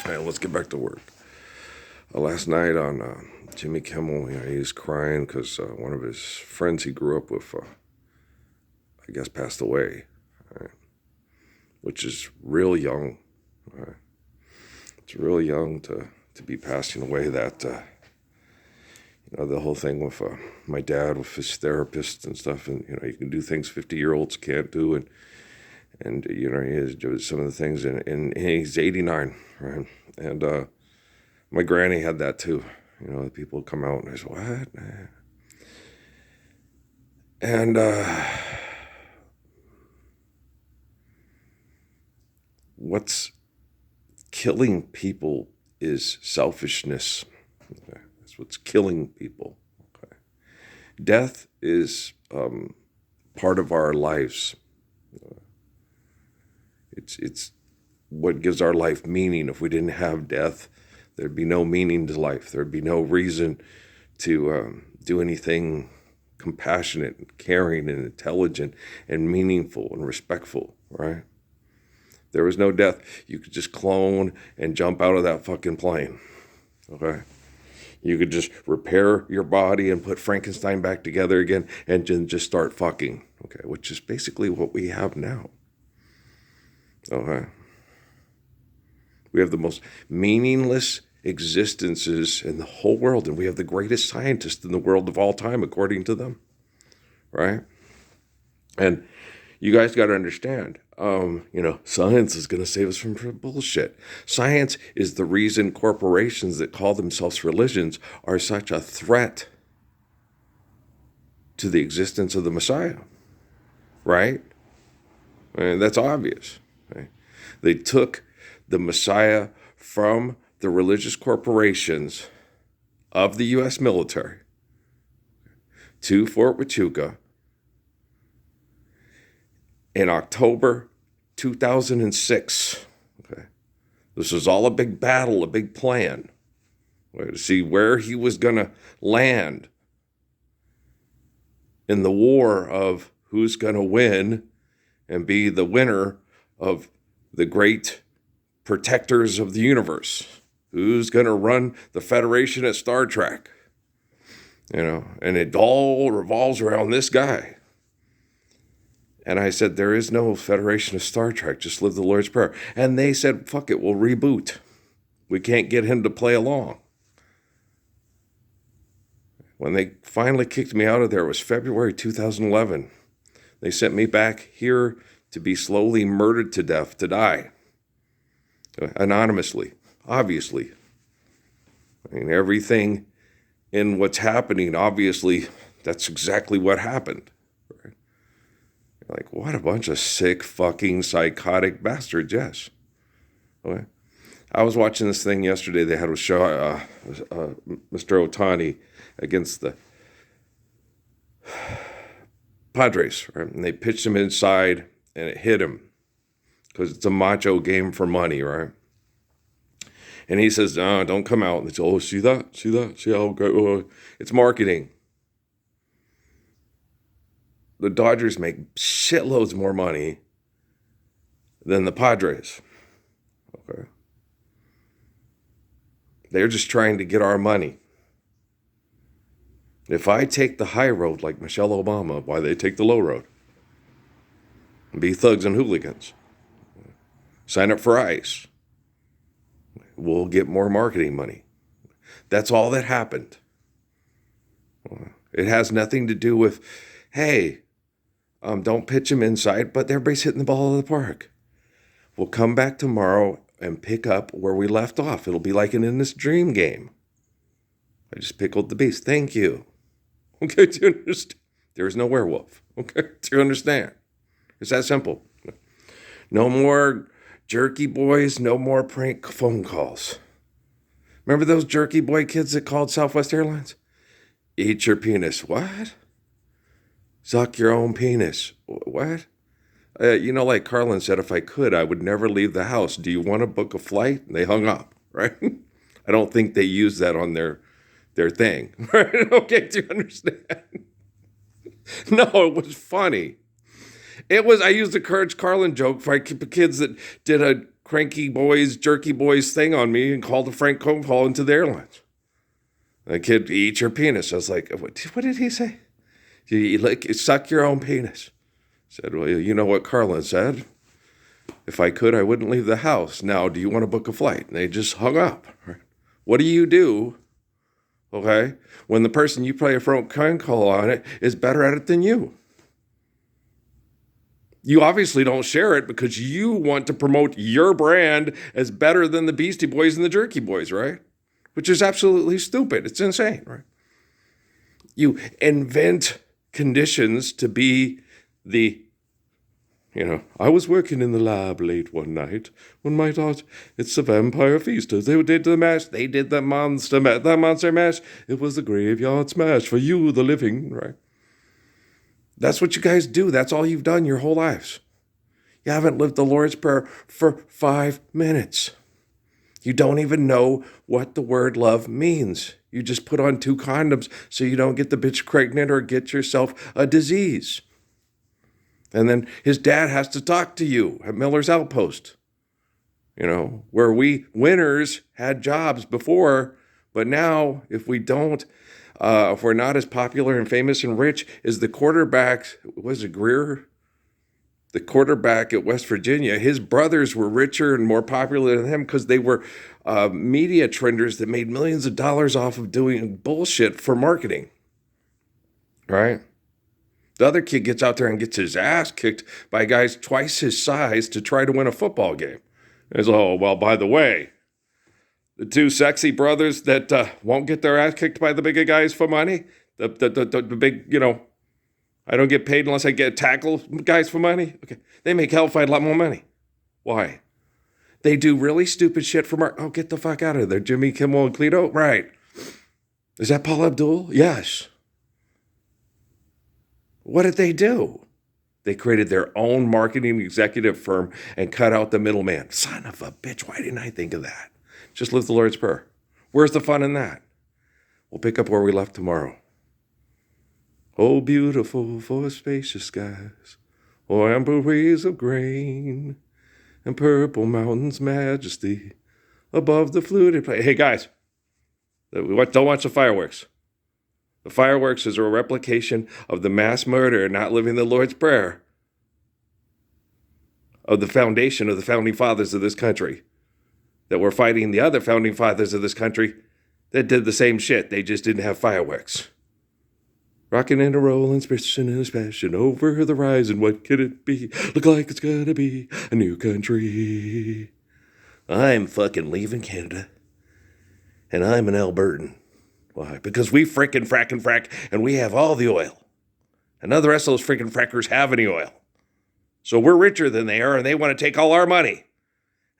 All right, let's get back to work. Last night on Jimmy Kimmel, he was crying because one of his friends he grew up with, I guess, passed away, right? Which is real young. Right? It's real young to be passing away. That the whole thing with my dad with his therapist and stuff, and you can do things 50-year-olds can't do, and he has doing some of the things, and he's 89, right? And my granny had that too. People come out and I say, what? And what's killing people is selfishness. Okay? That's what's killing people. Okay? Death is part of our lives. It's what gives our life meaning. If we didn't have death, there'd be no meaning to life. There'd be no reason to do anything compassionate and caring and intelligent and meaningful and respectful, right? There was no death. You could just clone and jump out of that fucking plane, okay? You could just repair your body and put Frankenstein back together again and just start fucking, okay? Which is basically what we have now, okay? We have the most meaningless existences in the whole world, and we have the greatest scientists in the world of all time, according to them, right? And you guys got to understand, science is going to save us from bullshit. Science is the reason corporations that call themselves religions are such a threat to the existence of the Messiah, right? And that's obvious. Right? They took the Messiah from the religious corporations of the U.S. military to Fort Huachuca in October 2006. Okay. This was all a big battle, a big plan, to see where he was going to land in the war of who's going to win and be the winner of the great protectors of the universe. Who's going to run the Federation at Star Trek? And it all revolves around this guy. And I said, there is no Federation of Star Trek. Just live the Lord's Prayer. And they said, fuck it, we'll reboot. We can't get him to play along. When they finally kicked me out of there, it was February 2011. They sent me back here to be slowly murdered to death, to die. Anonymously, obviously. Everything in what's happening, obviously, that's exactly what happened. Right? Like, what a bunch of sick, fucking, psychotic bastards, yes. Okay. I was watching this thing yesterday. They had a show, Mr. Otani against the Padres, right? And they pitched him inside, and it hit him. Because it's a macho game for money, right? And he says, no, don't come out. And they say, oh, see that? See how great? It's marketing. The Dodgers make shitloads more money than the Padres. Okay. They're just trying to get our money. If I take the high road like Michelle Obama, why they take the low road? Be thugs and hooligans. Sign up for ICE. We'll get more marketing money. That's all that happened. It has nothing to do with, hey, don't pitch him inside, but everybody's hitting the ball out of the park. We'll come back tomorrow and pick up where we left off. It'll be like in this dream game. I just pickled the beast. Thank you. Okay, do you understand? There is no werewolf. Okay, do you understand? It's that simple. No more jerky boys, no more prank phone calls. Remember those jerky boy kids that called Southwest Airlines? Eat your penis. What? Suck your own penis. What? Like Carlin said, if I could, I would never leave the house. Do you want to book a flight? And they hung up, right? I don't think they used that on their thing. Right? Okay, do you understand? No, it was funny. I used the Courage Carlin joke for kids that did a cranky boys, jerky boys thing on me and called a Frank phone call into the airlines. The kid, eat your penis. I was like, what did he say? You suck your own penis. I said, well, you know what Carlin said? If I could, I wouldn't leave the house. Now, do you want to book a flight? And they just hung up. What do you do, okay, when the person you play a phone call on it is better at it than you? You obviously don't share it because you want to promote your brand as better than the Beastie Boys and the Jerky Boys, right? Which is absolutely stupid. It's insane, right? You invent conditions to be the, I was working in the lab late one night when my thought, it's the vampire feasters. They did the mash. They did the monster mash. It was the graveyard smash for you, the living, right? That's what you guys do. That's all you've done your whole lives. You haven't lived the Lord's Prayer for 5 minutes. You don't even know what the word love means. You just put on 2 condoms so you don't get the bitch pregnant or get yourself a disease. And then his dad has to talk to you at Miller's Outpost, where we winners had jobs before, but now if we don't, if we're not as popular and famous and rich as the quarterback, was it Greer? The quarterback at West Virginia, his brothers were richer and more popular than him because they were media trenders that made millions of dollars off of doing bullshit for marketing, right? The other kid gets out there and gets his ass kicked by guys twice his size to try to win a football game. It's, oh, well, by the way, the 2 sexy brothers that won't get their ass kicked by the bigger guys for money, the big, I don't get paid unless I get tackle guys for money. Okay, they make hellfight a lot more money. Why? They do really stupid shit for oh, get the fuck out of there. Jimmy Kimmel and Cleto? Right. Is that Paula Abdul? Yes. What did they do? They created their own marketing executive firm and cut out the middleman. Son of a bitch, why didn't I think of that? Just live the Lord's Prayer. Where's the fun in that? We'll pick up where we left tomorrow. Oh, beautiful for spacious skies, oh, amber waves of grain, and purple mountains' majesty above the fluted plain. Hey, guys, don't watch the fireworks. The fireworks is a replication of the mass murder, not living the Lord's Prayer, of the foundation of the founding fathers of this country, that were fighting the other founding fathers of this country that did the same shit. They just didn't have fireworks. Rocking and a rollin', splishing and splashing over the horizon. What could it be? Look like it's gonna be a new country. I'm fucking leaving Canada. And I'm an Albertan. Why? Because we frickin' frack, and we have all the oil. And none of the rest of those frickin' frackers have any oil. So we're richer than they are, and they want to take all our money.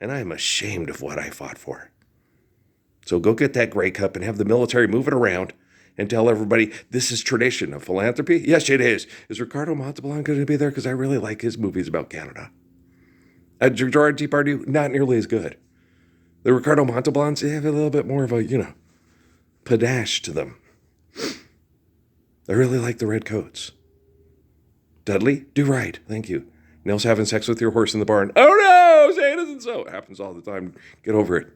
And I'm ashamed of what I fought for. So go get that Grey Cup and have the military move it around and tell everybody this is tradition of philanthropy. Yes, it is. Is Ricardo Montalban going to be there? Because I really like his movies about Canada. Gerard Depardieu, not nearly as good. The Ricardo Montalbans, they have a little bit more of a, panache to them. I really like the red coats. Dudley, do right. Thank you. Nell's having sex with your horse in the barn. Oh no, say it isn't so. It happens all the time. Get over it.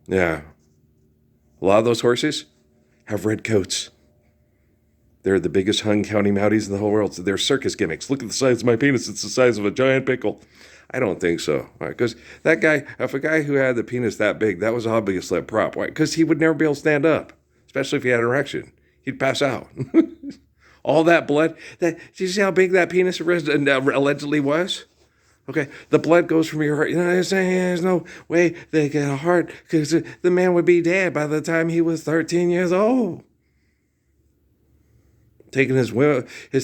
Yeah. A lot of those horses have red coats. They're the biggest hung county Mounties in the whole world. So they're circus gimmicks. Look at the size of my penis. It's the size of a giant pickle. I don't think so. Because that guy, if a guy who had the penis that big, that was obviously a prop. Why? Because he would never be able to stand up, especially if he had an erection. He'd pass out. All that blood. Did you see how big that penis allegedly was? Okay, the blood goes from your heart. There's no way they get a heart because the man would be dead by the time he was 13 years old. Taking his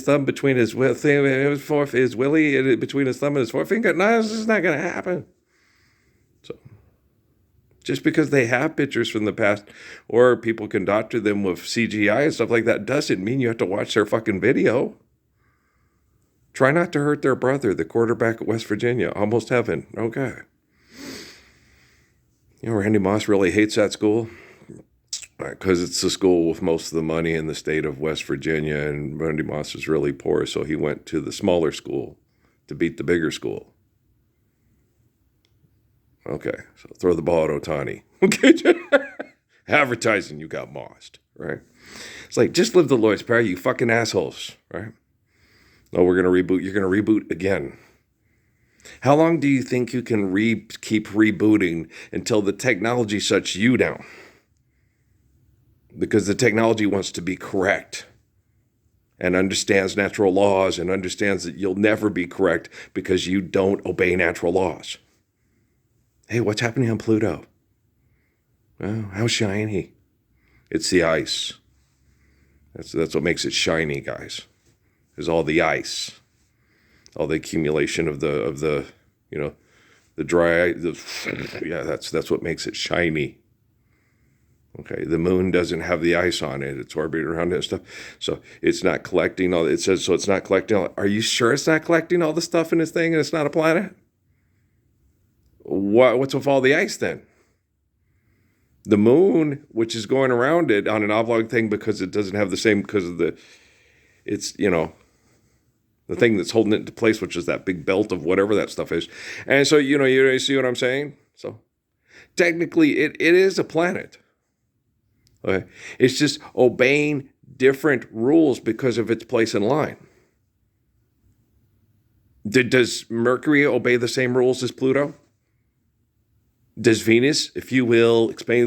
thumb between his willy between his thumb and his forefinger. No, this is not going to happen. So, just because they have pictures from the past, or people can doctor them with CGI and stuff like that, doesn't mean you have to watch their fucking video. Try not to hurt their brother, the quarterback at West Virginia. Almost heaven. Okay. Randy Moss really hates that school. Because it's the school with most of the money in the state of West Virginia, and Randy Moss is really poor, so he went to the smaller school to beat the bigger school. Okay, so throw the ball at Otani. Okay, advertising, you got mossed, right? It's like, just live the Lord's Prayer, you fucking assholes, right? No, we're going to reboot. You're going to reboot again. How long do you think you can keep rebooting until the technology shuts you down? Because the technology wants to be correct and understands natural laws and understands that you'll never be correct because you don't obey natural laws. Hey, what's happening on Pluto? Oh, how shiny. It's the ice. That's what makes it shiny, guys. Is all the ice. All the accumulation of the the dry, yeah, that's what makes it shiny. Okay, the moon doesn't have the ice on it. It's orbiting around it and stuff. So it's not collecting all, it says, so it's not collecting all, are you sure it's not collecting all the stuff in this thing and it's not a planet? What's with all the ice then? The moon, which is going around it on an oblong thing because it doesn't have the same, because of it's, the thing that's holding it into place, which is that big belt of whatever that stuff is. And so, you see what I'm saying? So technically it is a planet. Okay. It's just obeying different rules because of its place in line. Does Mercury obey the same rules as Pluto? Does Venus, if you will, obey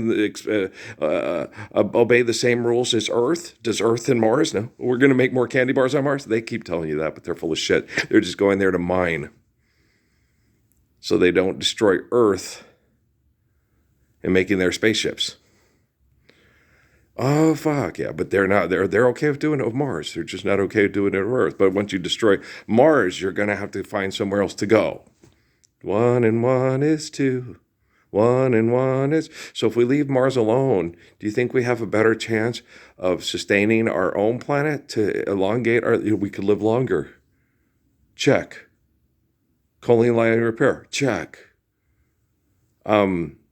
the same rules as Earth? Does Earth and Mars? No. We're going to make more candy bars on Mars? They keep telling you that, but they're full of shit. They're just going there to mine. So they don't destroy Earth and making their spaceships. Oh, fuck, yeah, but they're not. They're okay with doing it with Mars. They're just not okay with doing it with Earth. But once you destroy Mars, you're going to have to find somewhere else to go. 1 and 1 is 2. 1 and 1 is... So if we leave Mars alone, do you think we have a better chance of sustaining our own planet to elongate our... We could live longer. Check. Choline lining repair. Check.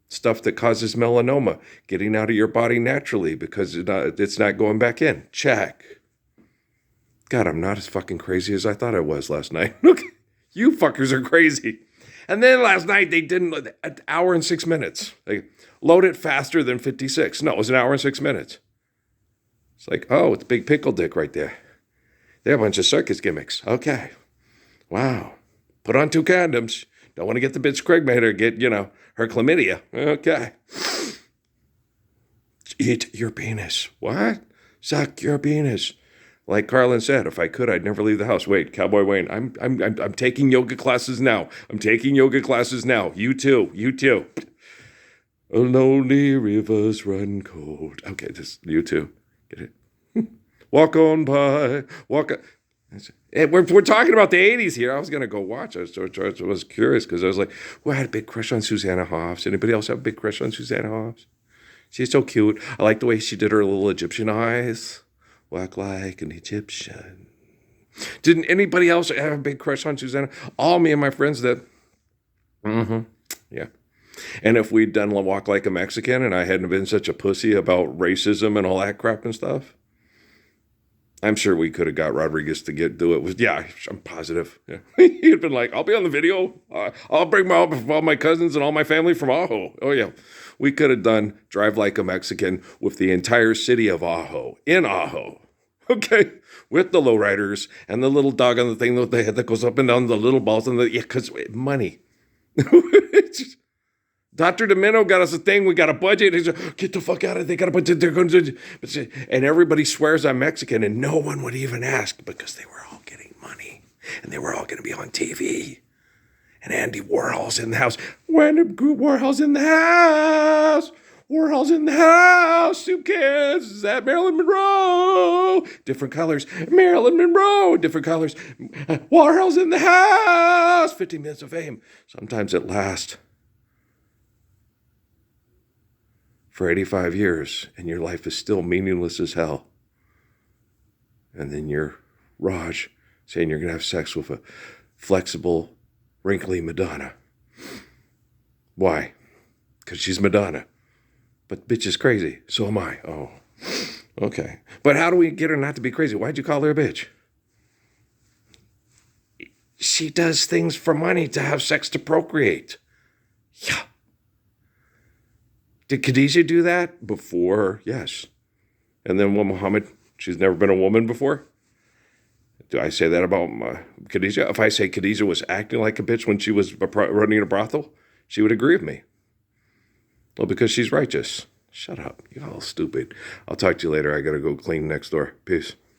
Stuff that causes melanoma, getting out of your body naturally because it's not going back in. Check. God, I'm not as fucking crazy as I thought I was last night. Look, you fuckers are crazy. And then last night they didn't, an hour and 6 minutes. They load it faster than 56. No, it was an hour and 6 minutes. It's like, oh, it's Big Pickle Dick right there. They're a bunch of circus gimmicks. Okay. Wow. Put on 2 condoms. Don't want to get the bitch Craig made her get, her chlamydia. Okay. Eat your penis. What? Suck your penis. Like Carlin said, if I could, I'd never leave the house. Wait, Cowboy Wayne, I'm taking yoga classes now. You too. Lonely rivers run cold. Okay, just you too. Get it? Walk on by. We're talking about the 80s here. I was going to go watch. I was curious because I was like, well, I had a big crush on Susanna Hoffs. Anybody else have a big crush on Susanna Hoffs? She's so cute. I like the way she did her little Egyptian eyes. Walk like an Egyptian. Didn't anybody else have a big crush on Susanna? All me and my friends did. Yeah. And if we'd done Walk Like a Mexican and I hadn't been such a pussy about racism and all that crap and stuff, I'm sure we could have got Rodriguez to do it. Yeah, I'm positive. Yeah. He'd been like, I'll be on the video. I'll bring all my cousins and all my family from Ajo. Oh, yeah. We could have done Drive Like a Mexican with the entire city of Ajo, in Ajo. Okay? With the lowriders and the little dog on the thing with the head that goes up and down, the little balls, and because money. Dr. Domino got us a thing. We got a budget. He's like, get the fuck out of it. They got a budget. They're going to... And everybody swears I'm Mexican, and no one would even ask because they were all getting money. And they were all going to be on TV. And Andy Warhol's in the house. Warhol's in the house. Warhol's in the house. Who cares? Is that Marilyn Monroe? Different colors. Marilyn Monroe. Different colors. Warhol's in the house. 15 minutes of fame. Sometimes it lasts for 85 years, and your life is still meaningless as hell. And then you're Raj saying you're going to have sex with a flexible, wrinkly Madonna. Why? Because she's Madonna. But bitch is crazy. So am I. Oh, okay. But how do we get her not to be crazy? Why'd you call her a bitch? She does things for money to have sex to procreate. Yeah, Did Khadijah do that before? Yes. And then Muhammad, she's never been a woman before? Do I say that about Khadijah? If I say Khadijah was acting like a bitch when she was running a brothel, she would agree with me. Well, because she's righteous. Shut up. You're all stupid. I'll talk to you later. I got to go clean next door. Peace.